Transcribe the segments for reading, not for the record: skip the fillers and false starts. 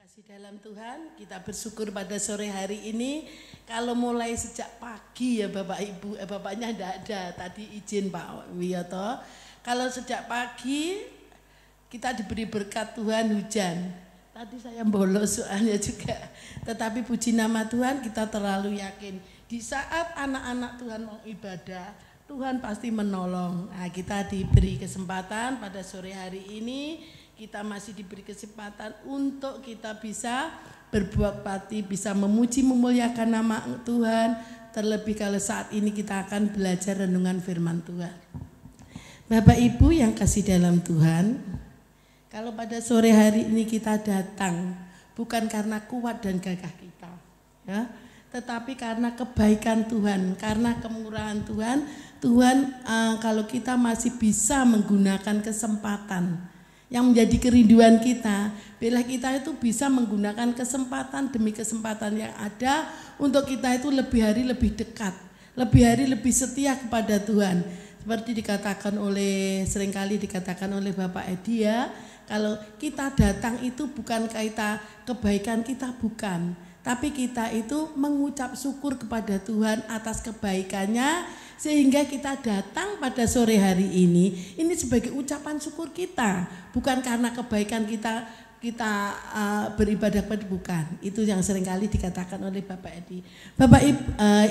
kasih dalam Tuhan, kita bersyukur pada sore hari ini. Kalau mulai sejak pagi ya Bapak Ibu, Bapaknya tidak ada, tadi izin Pak Wiyoto. Kalau sejak pagi kita diberi berkat Tuhan hujan. Tadi saya bolos soalnya juga. Tetapi puji nama Tuhan, kita terlalu yakin. Di saat anak-anak Tuhan mau ibadah, Tuhan pasti menolong. Nah, kita diberi kesempatan pada sore hari ini. Kita masih diberi kesempatan untuk kita bisa berbuat bakti, bisa memuji memuliakan nama Tuhan. Terlebih kalau saat ini kita akan belajar renungan firman Tuhan. Bapak Ibu yang kasih dalam Tuhan, kalau pada sore hari ini kita datang bukan karena kuat dan gagah kita, ya, tetapi karena kebaikan Tuhan, karena kemurahan Tuhan. Tuhan kalau kita masih bisa menggunakan kesempatan yang menjadi kerinduan kita, bila kita itu bisa menggunakan kesempatan demi kesempatan yang ada untuk kita itu lebih hari lebih dekat, lebih hari lebih setia kepada Tuhan. Seperti seringkali dikatakan oleh Bapak Edi ya, kalau kita datang itu bukan kita kebaikan kita bukan, tapi kita itu mengucap syukur kepada Tuhan atas kebaikannya. Sehingga kita datang pada sore hari ini sebagai ucapan syukur kita, bukan karena kebaikan kita beribadah pada, bukan. Itu yang seringkali dikatakan oleh Bapak Edi. Bapak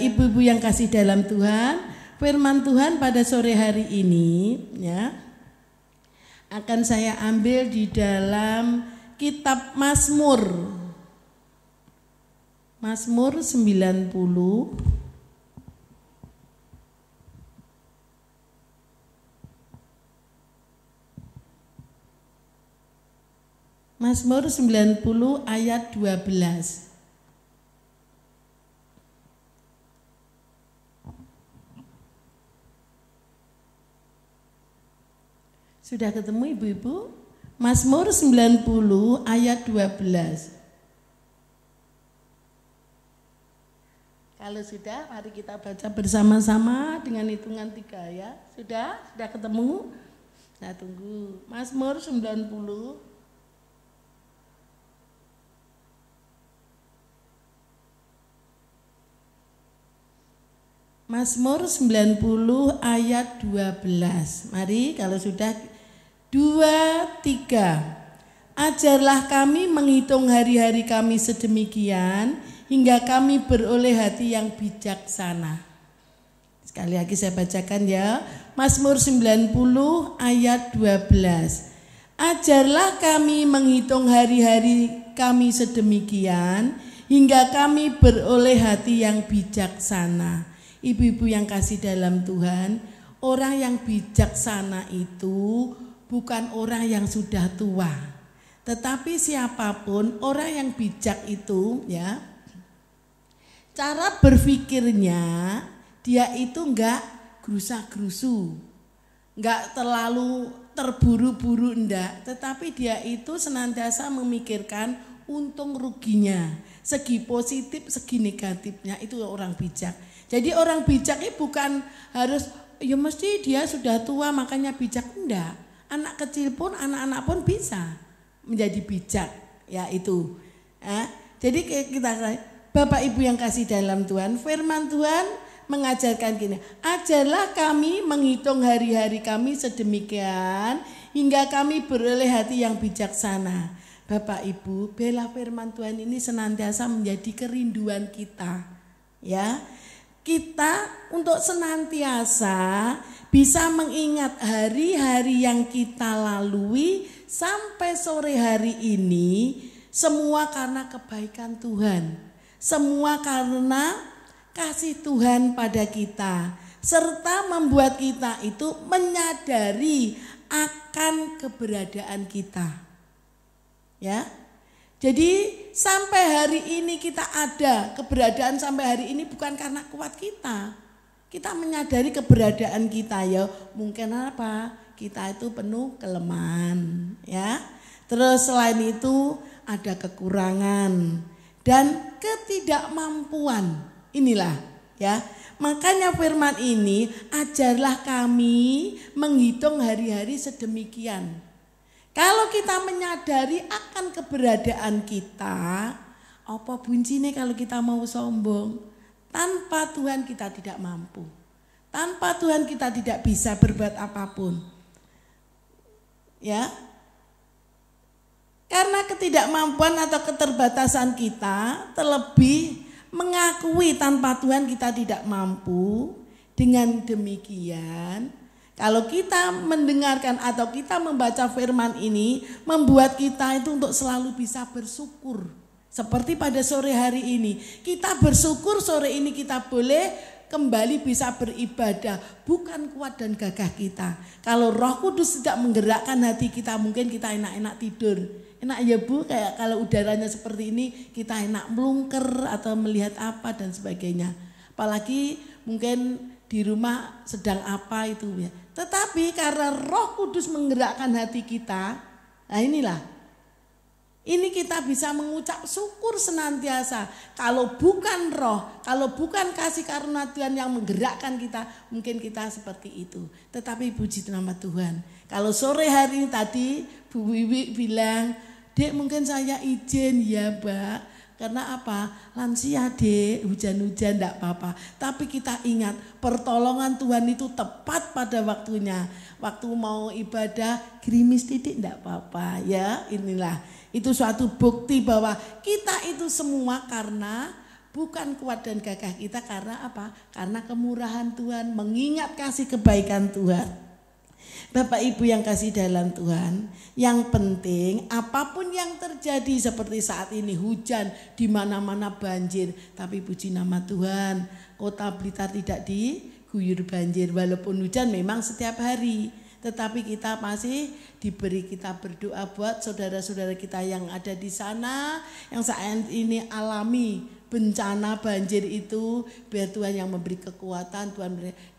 Ibu-ibu yang kasih dalam Tuhan, firman Tuhan pada sore hari ini ya akan saya ambil di dalam kitab Mazmur 90 Mazmur 90 ayat 12. Sudah ketemu ibu-ibu? Mazmur 90 ayat 12. Kalau sudah, mari kita baca bersama-sama dengan hitungan 3 ya. Sudah ketemu? Nah, tunggu. Mazmur 90 Mazmur 90 ayat 12. Mari kalau sudah 2, 3. Ajarlah kami menghitung hari-hari kami sedemikian hingga kami beroleh hati yang bijaksana. Sekali lagi saya bacakan ya. Mazmur 90 ayat 12. Ajarlah kami menghitung hari-hari kami sedemikian hingga kami beroleh hati yang bijaksana. Ibu-ibu yang kasih dalam Tuhan, orang yang bijaksana itu bukan orang yang sudah tua, tetapi siapapun orang yang bijak itu ya, cara berpikirnya dia itu enggak gerusa-gerusu, enggak terlalu terburu-buru enggak, tetapi dia itu senantiasa memikirkan untung ruginya, segi positif, segi negatifnya, itu orang bijak. Jadi orang bijak ini bukan harus ya mesti dia sudah tua makanya bijak, enggak. Anak kecil pun, anak-anak pun bisa menjadi bijak, ya itu. Jadi kita, Bapak Ibu yang kasih dalam Tuhan, firman Tuhan mengajarkan gini, ajarlah kami menghitung hari-hari kami sedemikian hingga kami beroleh hati yang bijaksana. Bapak Ibu, bela firman Tuhan ini senantiasa menjadi kerinduan kita, ya. Kita untuk senantiasa bisa mengingat hari-hari yang kita lalui sampai sore hari ini, semua karena kebaikan Tuhan, semua karena kasih Tuhan pada kita, serta membuat kita itu menyadari akan keberadaan kita, ya. Jadi sampai hari ini kita ada, keberadaan sampai hari ini bukan karena kuat kita. Kita menyadari keberadaan kita ya, mungkin apa? Kita itu penuh kelemahan ya. Terus selain itu ada kekurangan dan ketidakmampuan. Inilah ya. Makanya firman ini, ajarlah kami menghitung hari-hari sedemikian. Kalau kita menyadari akan keberadaan kita, apa buncine kalau kita mau sombong? Tanpa Tuhan kita tidak mampu. Tanpa Tuhan kita tidak bisa berbuat apapun. Ya. Karena ketidakmampuan atau keterbatasan kita, terlebih mengakui tanpa Tuhan kita tidak mampu. Dengan demikian, kalau kita mendengarkan atau kita membaca firman ini, membuat kita itu untuk selalu bisa bersyukur. Seperti pada sore hari ini, kita bersyukur sore ini kita boleh kembali bisa beribadah. Bukan kuat dan gagah kita. Kalau Roh Kudus tidak menggerakkan hati kita, mungkin kita enak-enak tidur. Enak ya Bu, kayak kalau udaranya seperti ini, kita enak melungker atau melihat apa dan sebagainya. Apalagi mungkin di rumah sedang apa itu ya. Tetapi karena Roh Kudus menggerakkan hati kita, nah inilah. Ini kita bisa mengucap syukur senantiasa. Kalau bukan roh, kalau bukan kasih karunia Tuhan yang menggerakkan kita, mungkin kita seperti itu. Tetapi puji nama Tuhan. Kalau sore hari ini tadi Bu Wiwi bilang, Dek mungkin saya izin ya Mbak. Karena apa? Lansia Dek, hujan-hujan enggak apa-apa. Tapi kita ingat pertolongan Tuhan itu tepat pada waktunya. Waktu mau ibadah gerimis titik enggak apa-apa ya. Inilah itu suatu bukti bahwa kita itu semua karena bukan kuat dan gagah kita, karena apa? Karena kemurahan Tuhan, mengingat kasih kebaikan Tuhan. Bapak Ibu yang kasih dalam Tuhan, yang penting apapun yang terjadi seperti saat ini hujan, di mana-mana banjir, tapi puji nama Tuhan, Kota Blitar tidak diguyur banjir walaupun hujan memang setiap hari. Tetapi kita masih diberi, kita berdoa buat saudara-saudara kita yang ada di sana yang saat ini alami bencana banjir itu, biar Tuhan yang memberi kekuatan, Tuhan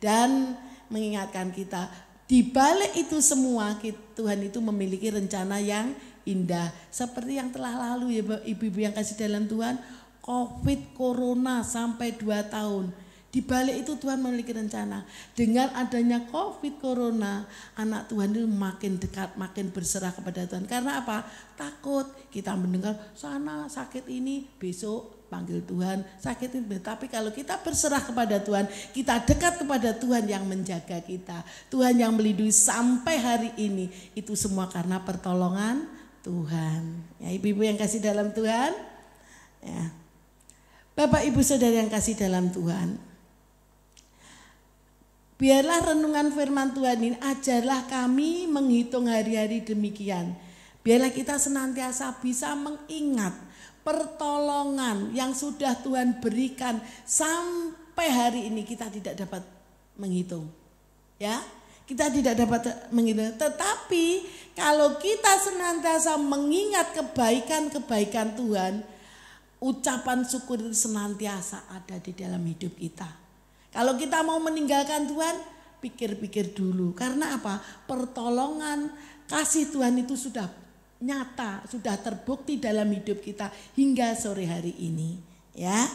dan mengingatkan kita. Di balik itu semua Tuhan itu memiliki rencana yang indah. Seperti yang telah lalu ya ibu-ibu yang kasih dalam Tuhan, COVID Corona sampai 2 tahun. Di balik itu Tuhan memiliki rencana. Dengan adanya COVID Corona, anak Tuhan itu makin dekat, makin berserah kepada Tuhan. Karena apa? Takut kita mendengar sana sakit ini, besok panggil Tuhan sakit ini. Tapi kalau kita berserah kepada Tuhan, kita dekat kepada Tuhan yang menjaga kita, Tuhan yang melindungi sampai hari ini, itu semua karena pertolongan Tuhan. Ya ibu-ibu yang kasih dalam Tuhan, ya. Bapak Ibu Saudara yang kasih dalam Tuhan, biarlah renungan firman Tuhan ini, ajarlah kami menghitung hari-hari demikian. Biarlah kita senantiasa bisa mengingat pertolongan yang sudah Tuhan berikan sampai hari ini. Kita tidak dapat menghitung, ya, kita tidak dapat menghitung. Tetapi kalau kita senantiasa mengingat kebaikan-kebaikan Tuhan, ucapan syukur itu senantiasa ada di dalam hidup kita. Kalau kita mau meninggalkan Tuhan, pikir-pikir dulu. Karena apa? Pertolongan kasih Tuhan itu sudah nyata, sudah terbukti dalam hidup kita hingga sore hari ini, ya.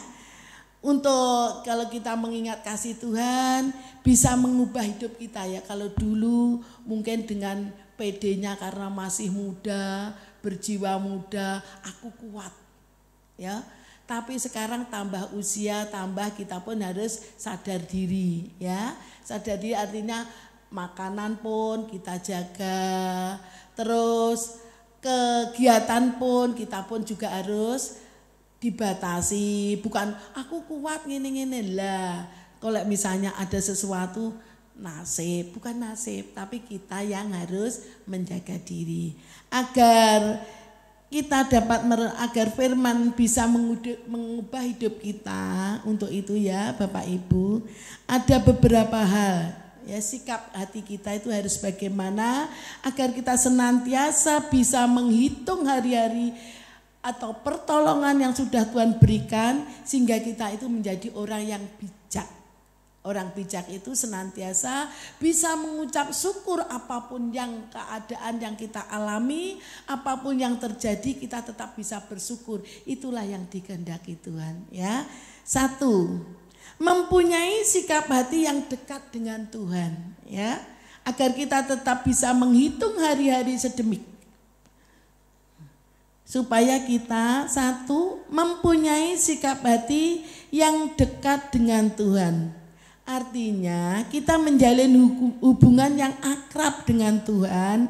Untuk kalau kita mengingat kasih Tuhan bisa mengubah hidup kita ya. Kalau dulu mungkin dengan PD-nya karena masih muda, berjiwa muda, aku kuat, ya. Tapi sekarang tambah usia, tambah kita pun harus sadar diri, ya. Sadar diri artinya makanan pun kita jaga, terus kegiatan pun kita pun juga harus dibatasi. Bukan aku kuat ngene-ngene lah. Kalau misalnya ada sesuatu nasib, bukan nasib, tapi kita yang harus menjaga diri agar kita dapat agar firman bisa mengubah hidup kita. Untuk itu ya Bapak Ibu, ada beberapa hal. Ya, sikap hati kita itu harus bagaimana agar kita senantiasa bisa menghitung hari-hari atau pertolongan yang sudah Tuhan berikan sehingga kita itu menjadi orang yang bijak. Orang bijak itu senantiasa bisa mengucap syukur apapun yang keadaan yang kita alami, apapun yang terjadi kita tetap bisa bersyukur. Itulah yang dikehendaki Tuhan, ya. 1, mempunyai sikap hati yang dekat dengan Tuhan, ya, agar kita tetap bisa menghitung hari-hari supaya kita satu mempunyai sikap hati yang dekat dengan Tuhan. Artinya kita menjalin hubungan yang akrab dengan Tuhan.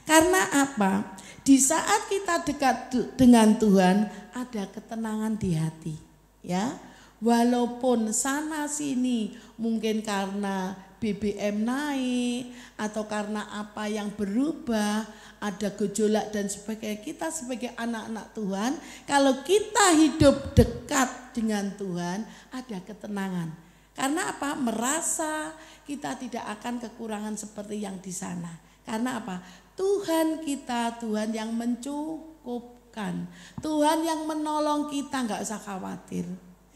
Karena apa? Di saat kita dekat dengan Tuhan ada ketenangan di hati, ya. Walaupun sana sini mungkin karena BBM naik atau karena apa yang berubah, ada gejolak dan sebagainya, kita sebagai anak-anak Tuhan, kalau kita hidup dekat dengan Tuhan, ada ketenangan. Karena apa? Merasa kita tidak akan kekurangan seperti yang di sana. Karena apa? Tuhan kita, Tuhan yang mencukupkan, Tuhan yang menolong kita, nggak usah khawatir.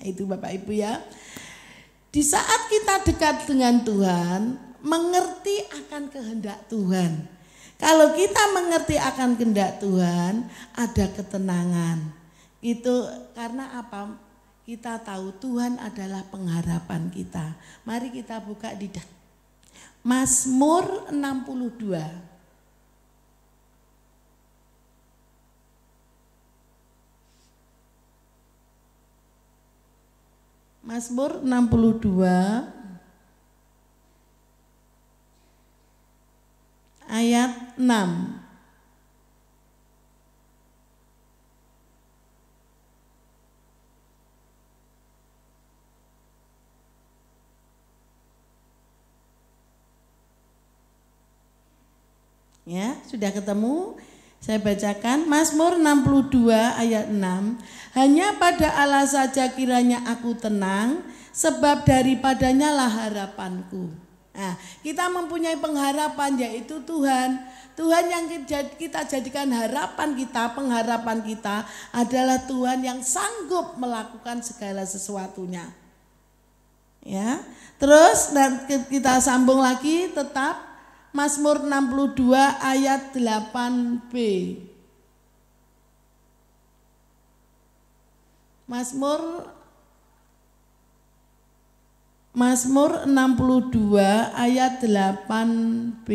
Itu Bapak Ibu ya. Di saat kita dekat dengan Tuhan, mengerti akan kehendak Tuhan. Kalau kita mengerti akan kehendak Tuhan, ada ketenangan. Itu karena apa? Kita tahu Tuhan adalah pengharapan kita. Mari kita buka di Mazmur 62. Mazmur 62 ayat 6. Ya, sudah ketemu? Saya bacakan Mazmur 62 ayat 6. Hanya pada Allah saja kiranya aku tenang, sebab daripadanya lah harapanku. Nah, kita mempunyai pengharapan yaitu Tuhan. Tuhan yang kita jadikan harapan kita, pengharapan kita adalah Tuhan yang sanggup melakukan segala sesuatunya. Ya, terus dan kita sambung lagi tetap Mazmur 62 ayat 8b. Mazmur 62 ayat 8b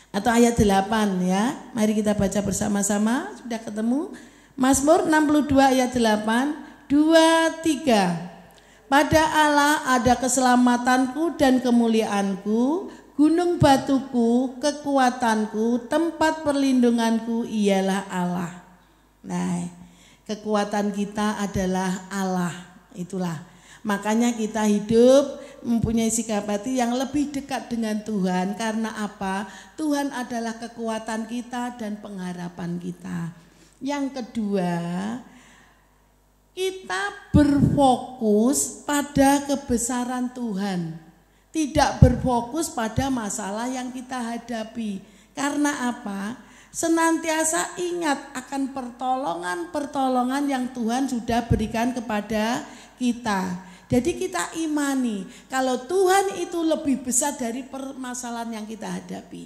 atau ayat 8 ya. Mari kita baca bersama-sama. Sudah ketemu? Mazmur 62 ayat 8, 2, 3. Pada Allah ada keselamatanku dan kemuliaanku, gunung batuku, kekuatanku, tempat perlindunganku ialah Allah. Nah, kekuatan kita adalah Allah. Itulah. Makanya kita hidup mempunyai sikap hati yang lebih dekat dengan Tuhan. Karena apa? Tuhan adalah kekuatan kita dan pengharapan kita. Yang kedua, kita berfokus pada kebesaran Tuhan. Tidak berfokus pada masalah yang kita hadapi. Karena apa? Senantiasa ingat akan pertolongan-pertolongan yang Tuhan sudah berikan kepada kita. Jadi kita imani kalau Tuhan itu lebih besar dari permasalahan yang kita hadapi.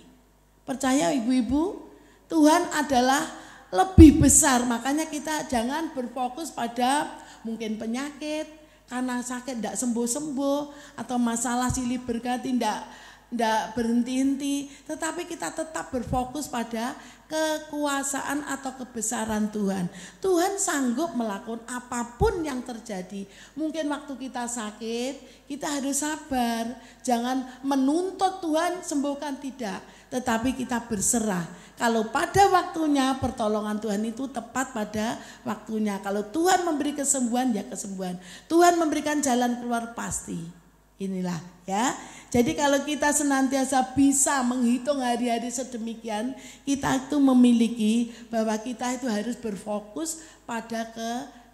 Percaya ibu-ibu, Tuhan adalah lebih besar. Makanya kita jangan berfokus pada mungkin penyakit, karena sakit tidak sembuh-sembuh, atau masalah silih berganti tidak berhenti-henti, tetapi kita tetap berfokus pada kekuasaan atau kebesaran Tuhan. Tuhan sanggup melakukan apapun yang terjadi. Mungkin waktu kita sakit, kita harus sabar, jangan menuntut Tuhan sembuhkan, tidak, tetapi kita berserah. Kalau pada waktunya pertolongan Tuhan itu tepat pada waktunya. Kalau Tuhan memberi kesembuhan, ya kesembuhan. Tuhan memberikan jalan keluar, pasti. Inilah ya. Jadi kalau kita senantiasa bisa menghitung hari-hari sedemikian, kita itu memiliki bahwa kita itu harus berfokus pada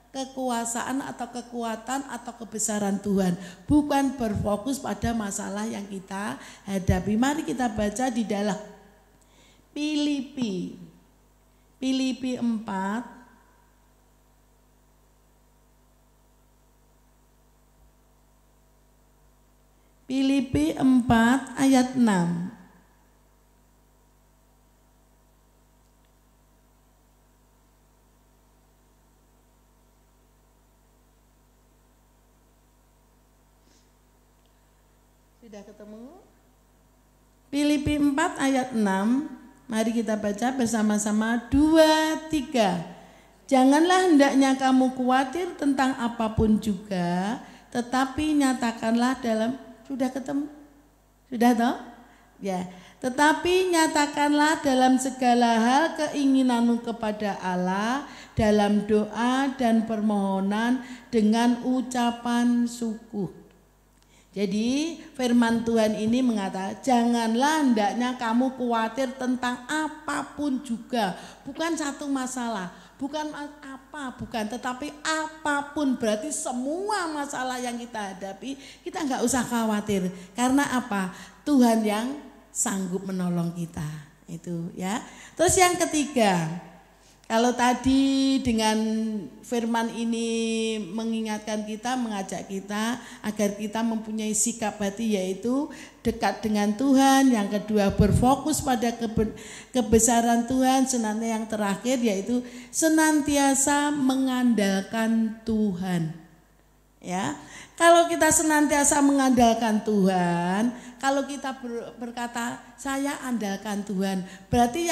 kekuasaan atau kekuatan atau kebesaran Tuhan. Bukan berfokus pada masalah yang kita hadapi. Mari kita baca di dalam Filipi 4 Filipi 4 ayat 6. Sudah ketemu? Filipi 4 ayat 6. Mari kita baca bersama-sama 2, 3. Janganlah hendaknya kamu khawatir tentang apapun juga, tetapi nyatakanlah dalam, sudah ketemu? Sudah toh? Ya. Tetapi nyatakanlah dalam segala hal keinginanmu kepada Allah dalam doa dan permohonan dengan ucapan syukur. Jadi firman Tuhan ini mengatakan janganlah hendaknya kamu khawatir tentang apapun juga. Bukan satu masalah, bukan bukan, tetapi apapun, berarti semua masalah yang kita hadapi kita nggak usah khawatir. Karena apa? Tuhan yang sanggup menolong kita, itu ya. Terus yang ketiga, kalau tadi dengan firman ini mengingatkan kita, mengajak kita agar kita mempunyai sikap hati yaitu dekat dengan Tuhan. Yang kedua, berfokus pada kebesaran Tuhan. Senantiasa yang terakhir yaitu senantiasa mengandalkan Tuhan. Ya, kalau kita senantiasa mengandalkan Tuhan, kalau kita berkata saya andalkan Tuhan, berarti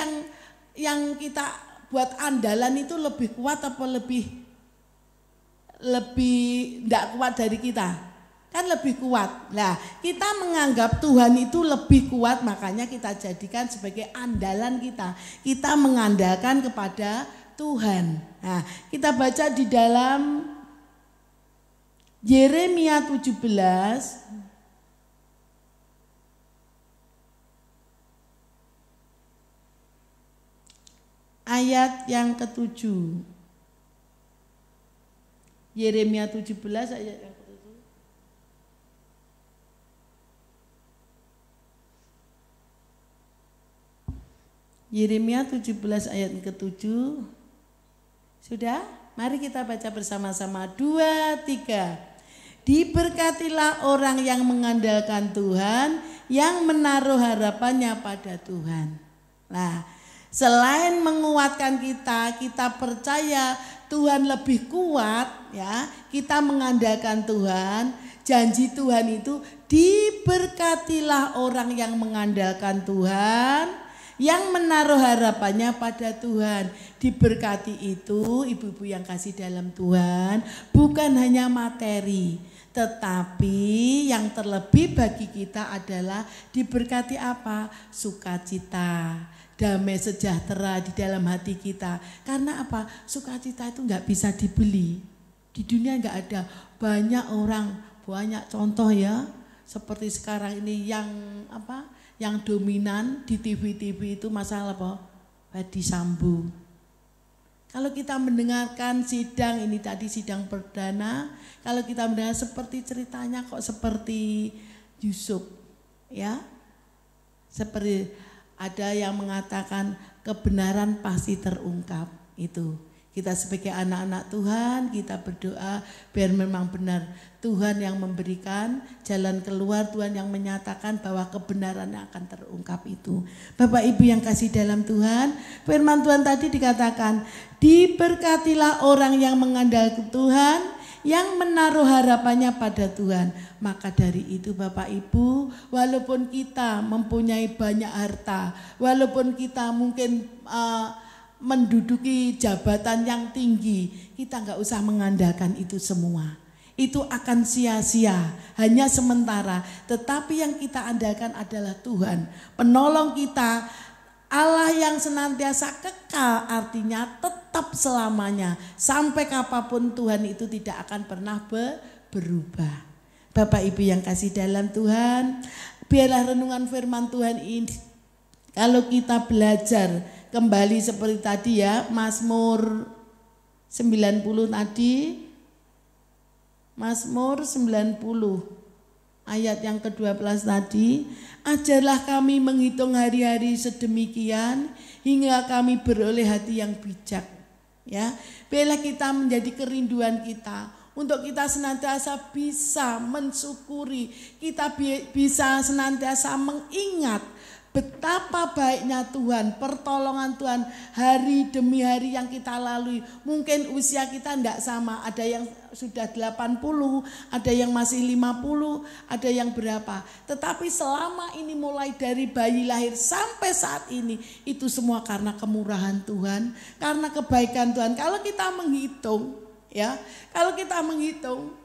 yang kita buat andalan itu lebih kuat apa lebih tidak kuat dari kita? Kan lebih kuat. Nah, kita menganggap Tuhan itu lebih kuat, makanya kita jadikan sebagai andalan kita. Kita mengandalkan kepada Tuhan. Nah, kita baca di dalam Yeremia 17 ayat yang ke-7. Yeremia 17 ayat yang ke-7. Yeremia 17 ayat yang ke-7. Sudah? Mari kita baca bersama-sama 2, 3. Diberkatilah orang yang mengandalkan Tuhan, yang menaruh harapannya pada Tuhan. Nah, selain menguatkan kita, kita percaya Tuhan lebih kuat, ya. Kita mengandalkan Tuhan. Janji Tuhan itu diberkatilah orang yang mengandalkan Tuhan, yang menaruh harapannya pada Tuhan. Diberkati itu, ibu-ibu yang kasih dalam Tuhan, bukan hanya materi, tetapi yang terlebih bagi kita adalah diberkati apa? Sukacita, damai sejahtera di dalam hati kita. Karena apa? Sukacita itu nggak bisa dibeli. Di dunia nggak ada. Banyak orang, banyak contoh ya. Seperti sekarang ini yang dominan di TV-TV itu masalah apa? Verdi Sambo. Kalau kita mendengarkan sidang ini tadi, sidang perdana, kalau kita mendengar seperti ceritanya kok seperti Yusuf, ya. Seperti ada yang mengatakan kebenaran pasti terungkap, itu. Kita sebagai anak-anak Tuhan, kita berdoa biar memang benar Tuhan yang memberikan jalan keluar, Tuhan yang menyatakan bahwa kebenaran akan terungkap itu. Bapak Ibu yang kasih dalam Tuhan, firman Tuhan tadi dikatakan, diberkatilah orang yang mengandalkan Tuhan, yang menaruh harapannya pada Tuhan. Maka dari itu Bapak Ibu, walaupun kita mempunyai banyak harta, walaupun kita mungkin menduduki jabatan yang tinggi, kita nggak usah mengandalkan itu semua. Itu akan sia-sia, hanya sementara. Tetapi yang kita andalkan adalah Tuhan, penolong kita, Allah yang senantiasa kekal, artinya tetap selamanya. Sampai kapanpun Tuhan itu tidak akan pernah berubah. Bapak Ibu yang kasih dalam Tuhan, biarlah renungan firman Tuhan ini, kalau kita belajar kembali seperti tadi ya, Mazmur 90 tadi, Mazmur 90 ayat yang ke-12 tadi, ajarlah kami menghitung hari-hari sedemikian hingga kami beroleh hati yang bijak. Ya, biarlah kita menjadi kerinduan kita untuk kita senantiasa bisa mensyukuri, kita bisa senantiasa mengingat Betapa baiknya Tuhan, pertolongan Tuhan hari demi hari yang kita lalui. Mungkin usia kita tidak sama, ada yang sudah 80, ada yang masih 50, ada yang berapa. Tetapi selama ini mulai dari bayi lahir sampai saat ini, itu semua karena kemurahan Tuhan, karena kebaikan Tuhan. Kalau kita menghitung, ya, kalau kita menghitung,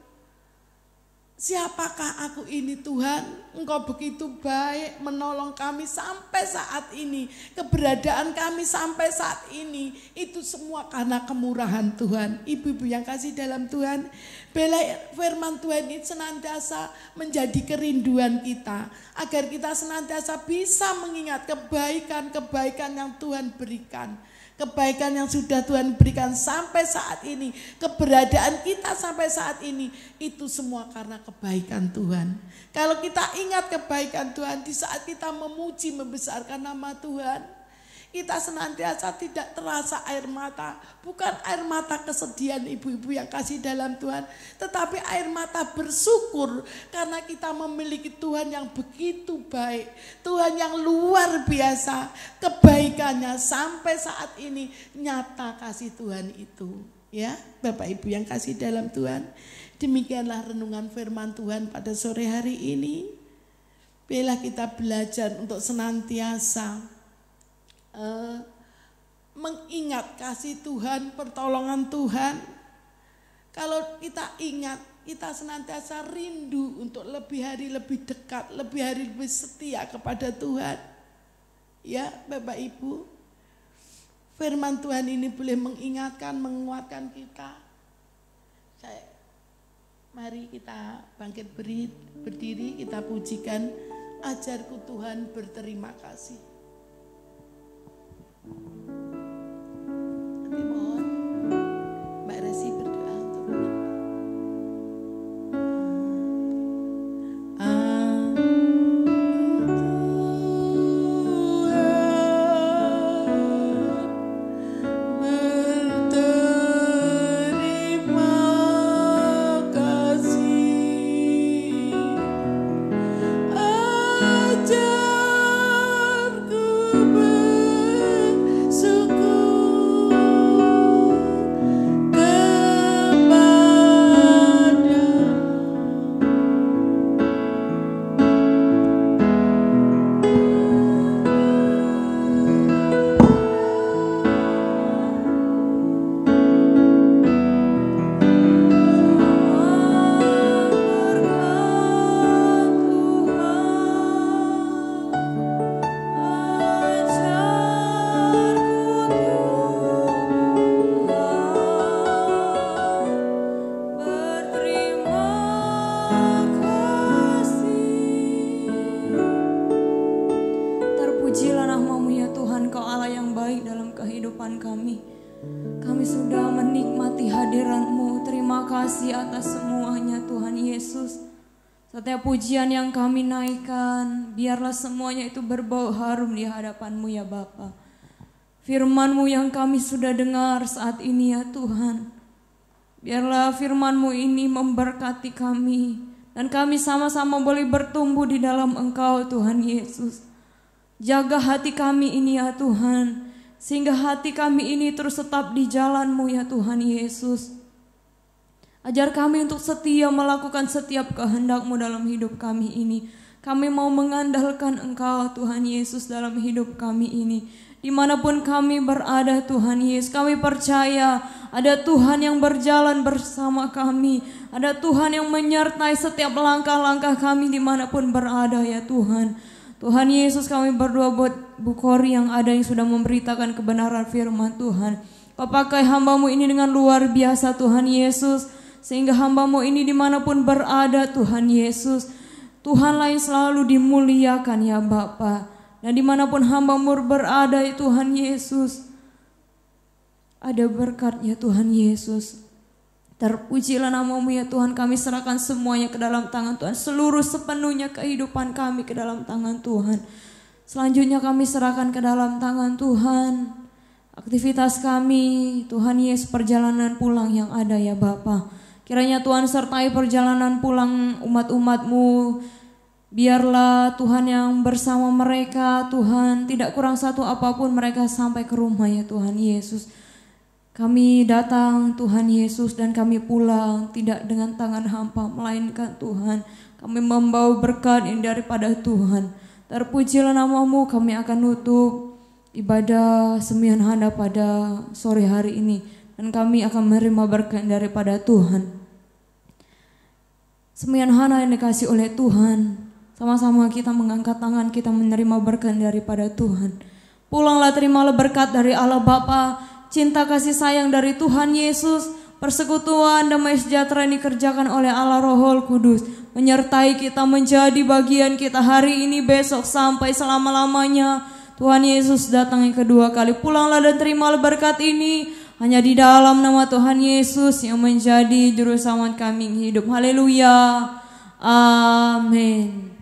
siapakah aku ini Tuhan? Engkau begitu baik menolong kami sampai saat ini. Keberadaan kami sampai saat ini. Itu semua karena kemurahan Tuhan. Ibu-ibu yang kasih dalam Tuhan. Bila firman Tuhan ini senantiasa menjadi kerinduan kita. Agar kita senantiasa bisa mengingat kebaikan-kebaikan yang Tuhan berikan. Kebaikan yang sudah Tuhan berikan sampai saat ini, keberadaan kita sampai saat ini, itu semua karena kebaikan Tuhan. Kalau kita ingat kebaikan Tuhan di saat kita memuji, membesarkan nama Tuhan, kita senantiasa tidak terasa air mata. Bukan air mata kesedihan ibu-ibu yang kasih dalam Tuhan, tetapi air mata bersyukur karena kita memiliki Tuhan yang begitu baik. Tuhan yang luar biasa, kebaikannya sampai saat ini nyata kasih Tuhan itu. Ya, Bapak Ibu yang kasih dalam Tuhan, demikianlah renungan firman Tuhan pada sore hari ini. Bila kita belajar untuk senantiasa mengingat kasih Tuhan, pertolongan Tuhan. Kalau kita ingat, kita senantiasa rindu untuk lebih hari lebih dekat, lebih hari lebih setia kepada Tuhan. Ya, Bapak Ibu, firman Tuhan ini boleh mengingatkan, menguatkan kita. Mari kita bangkit berdiri, kita pujikan, ajarku Tuhan berterima kasih. Nanti mohon Mbak Resi berdoa untuk setiap pujian yang kami naikkan, biarlah semuanya itu berbau harum di hadapan-Mu ya Bapa. Firman-Mu yang kami sudah dengar saat ini ya Tuhan, biarlah firman-Mu ini memberkati kami, dan kami sama-sama boleh bertumbuh di dalam Engkau Tuhan Yesus. Jaga hati kami ini ya Tuhan, sehingga hati kami ini terus tetap di jalan-Mu ya Tuhan Yesus. Ajar kami untuk setia melakukan setiap kehendak-Mu dalam hidup kami ini. Kami mau mengandalkan Engkau Tuhan Yesus dalam hidup kami ini. Dimanapun kami berada Tuhan Yesus, kami percaya ada Tuhan yang berjalan bersama kami. Ada Tuhan yang menyertai setiap langkah-langkah kami dimanapun berada ya Tuhan. Tuhan Yesus, kami berdoa buat Bu Kori yang ada yang sudah memberitakan kebenaran firman Tuhan. Kau pakai hamba-Mu ini dengan luar biasa Tuhan Yesus, sehingga hamba-Mu ini dimanapun berada Tuhan Yesus, Tuhanlah yang selalu dimuliakan ya Bapa. Dan dimanapun hamba-Mu berada ya Tuhan Yesus, ada berkat-Nya Tuhan Yesus. Terpujilah nama-Mu ya Tuhan, kami serahkan semuanya ke dalam tangan Tuhan. Seluruh sepenuhnya kehidupan kami ke dalam tangan Tuhan. Selanjutnya kami serahkan ke dalam tangan Tuhan aktivitas kami, Tuhan Yesus, perjalanan pulang yang ada ya Bapa. Kiranya Tuhan sertai perjalanan pulang umat-umat-Mu Biarlah Tuhan yang bersama mereka, Tuhan, tidak kurang satu apapun mereka sampai ke rumah ya Tuhan Yesus. Kami datang Tuhan Yesus dan kami pulang tidak dengan tangan hampa, melainkan Tuhan kami membawa berkat yang daripada Tuhan. Terpujilah nama-Mu. Kami akan nutup ibadah sembilan hana pada sore hari ini dan kami akan menerima berkat daripada Tuhan. Sembilan hana yang dikasih oleh Tuhan, sama-sama kita mengangkat tangan, kita menerima berkat daripada Tuhan. Pulanglah, terimalah berkat dari Allah Bapa, cinta kasih sayang dari Tuhan Yesus, persekutuan damai sejahtera yang dikerjakan oleh Allah Roh Kudus, menyertai kita menjadi bagian kita hari ini, besok, sampai selama-lamanya. Tuhan Yesus datang yang kedua kali. Pulanglah dan terimalah berkat ini hanya di dalam nama Tuhan Yesus yang menjadi juru selamat kami hidup. Haleluya. Amin.